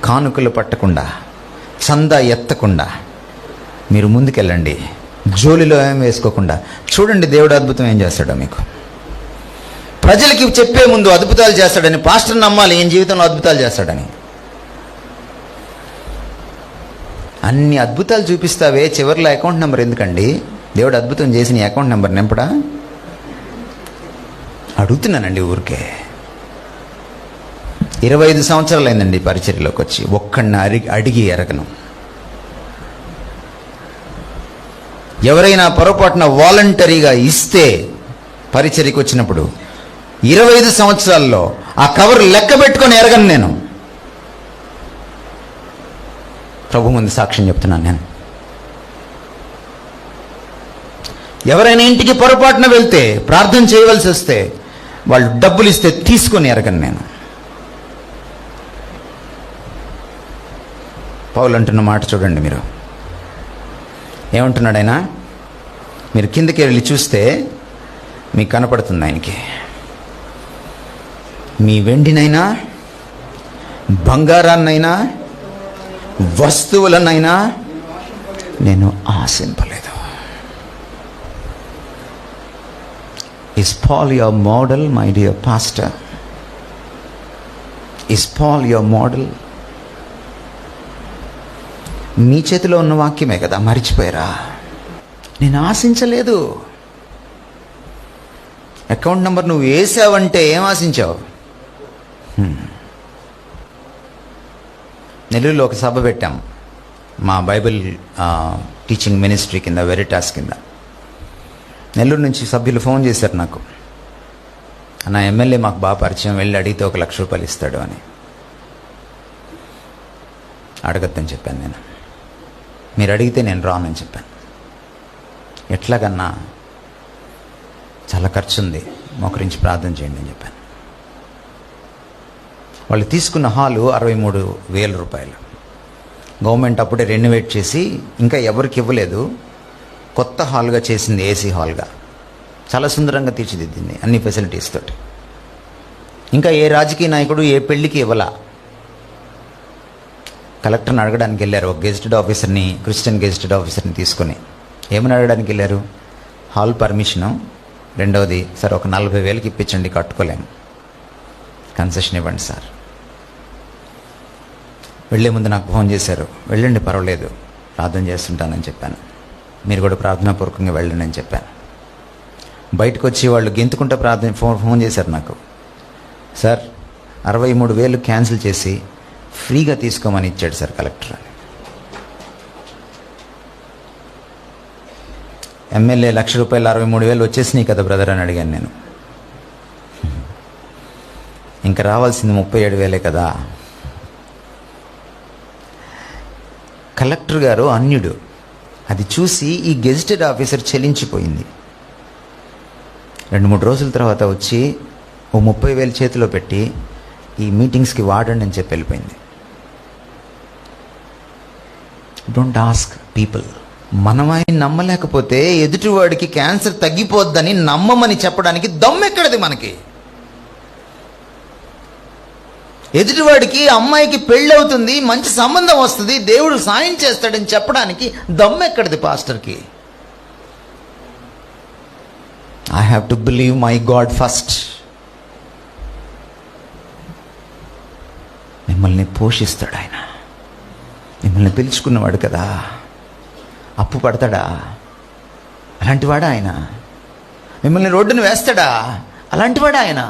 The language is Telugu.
కానుకలు పట్టకుండా, చందా ఎత్తకుండా మీరు ముందుకెళ్ళండి. జోలిలో ఏం వేసుకోకుండా చూడండి దేవుడు అద్భుతం ఏం చేస్తాడో మీకు. ప్రజలకి చెప్పే ముందు అద్భుతాలు చేస్తాడని, పాస్టర్ నమ్మాలి ఈయన జీవితంలో అద్భుతాలు చేస్తాడని. అన్ని అద్భుతాలు చూపిస్తావే, చివరిలో అకౌంట్ నెంబర్ ఎందుకండి? దేవుడు అద్భుతం చేసి నీ అకౌంట్ నెంబర్ నింపడా? అడుగుతున్నానండి ఊరికే. 25 సంవత్సరాలు అయిందండి పరిచర్యలోకి వచ్చి, ఒక్కడిని అడిగి ఎరగను. ఎవరైనా పొరపాటున వాలంటరీగా ఇస్తే పరిచర్యకి వచ్చినప్పుడు 25 సంవత్సరాల్లో ఆ కవర్ లెక్క పెట్టుకొని ఎరగను నేను. ప్రభు ముందు సాక్ష్యం చెప్తున్నాను నేను. ఎవరైనా ఇంటికి పొరపాటున వెళ్తే, ప్రార్థన చేయవలసి వస్తే, వాళ్ళు డబ్బులు ఇస్తే తీసుకొని ఎరగను నేను. పౌలు అంటున్న మాట చూడండి మీరు. ఏమంటున్నాడు ఆయన? మీరు కిందకి వెళ్ళి చూస్తే మీకు కనపడుతుంది ఆయనకి. మీ వెండినైనా, బంగారాన్నైనా, వస్తువులనైనా నేను ఆశింపలేదు. Is Paul your model, my dear pastor? Is Paul your model? మీ చేతిలో ఉన్న వాక్యమే కదా, మరిచిపోయారా? నేను ఆశించలేదు. అకౌంట్ నెంబర్ నువ్వు వేసావంటే ఏం ఆశించావు? నెల్లూరులో ఒక సభ పెట్టాం మా బైబిల్ టీచింగ్ మినిస్ట్రీ కింద, వెరిటాస్ కింద. నెల్లూరు నుంచి సభ్యులు ఫోన్ చేశారు నాకు, నా ఎమ్మెల్యే మాకు బాగా పరిచయం, వెళ్ళి అడిగితే 1 లక్ష రూపాయలు ఇస్తాడు అని. అడగద్దని చెప్పాను నేను. మీరు అడిగితే నేను రానని చెప్పాను. ఎట్లాగన్నా చాలా ఖర్చు ఉంది, మోకరించి ప్రార్థన చేయండి అని చెప్పాను. వాళ్ళు తీసుకున్న హాలు 63,000 రూపాయలు. గవర్నమెంట్ అప్పుడే రెనోవేట్ చేసి ఇంకా ఎవరికి ఇవ్వలేదు, కొత్త హాల్గా చేసింది, ఏసీ హాల్గా. చాలా సుందరంగా తీర్చిదిద్దింది అన్ని ఫెసిలిటీస్ తోటి. ఇంకా ఏ రాజకీయ నాయకుడు ఏ పెళ్లికి ఇవ్వలా. కలెక్టర్ని అడగడానికి వెళ్ళారు, ఒక గెజిటెడ్ ఆఫీసర్ని, క్రిస్టియన్ గెజిటెడ్ ఆఫీసర్ని తీసుకొని. ఏమని అడగడానికి వెళ్ళారు? హాల్ పర్మిషను, రెండవది సార్ ఒక 40,000కి ఇప్పించండి, కట్టుకోలేము, కన్సెషన్ ఇవ్వండి సార్. వెళ్ళే ముందు నాకు ఫోన్ చేశారు, వెళ్ళండి పర్వాలేదు ప్రార్థన చేస్తుంటానని చెప్పాను. మీరు కూడా ప్రార్థనాపూర్వకంగా వెళ్ళండి అని చెప్పాను. బయటకు వచ్చి వాళ్ళు గెంతుకుంటే ఫోన్ చేశారు నాకు, సార్ 63,000 క్యాన్సిల్ చేసి ఫ్రీగా తీసుకోమని ఇచ్చాడు సార్ కలెక్టర్ అని. ఎమ్మెల్యే 1 లక్ష రూపాయలు 63,000 వచ్చేసినాయి కదా బ్రదర్ అని అడిగాను నేను. ఇంకా రావాల్సింది 37,000 కదా. కలెక్టర్ గారు అన్యుడు. అది చూసి ఈ గెజిటెడ్ ఆఫీసర్ చెలించిపోయింది. 2-3 రోజుల తర్వాత వచ్చి 30,000 చేతిలో పెట్టి ఈ మీటింగ్స్కి వాడండి అని చెప్పి వెళ్ళిపోయింది. Don't ask people. మనం ఆయన నమ్మలేకపోతే ఎదుటివాడికి క్యాన్సర్ తగ్గిపోద్దని నమ్మమని చెప్పడానికి దమ్మెక్కడది మనకి? ఎదుటివాడికి అమ్మాయికి పెళ్ళి అవుతుంది, మంచి సంబంధం వస్తుంది, దేవుడు సాయం చేస్తాడని చెప్పడానికి దమ్మెక్కడది పాస్టర్కి? I have to believe my God first. మిమ్మల్ని పోషిస్తాడు ఆయన, మిమ్మల్ని పిలుచుకున్నవాడు కదా. అప్పు పడతాడా? అలాంటివాడా ఆయన? మిమ్మల్ని రోడ్డును వేస్తాడా? అలాంటివాడా ఆయన?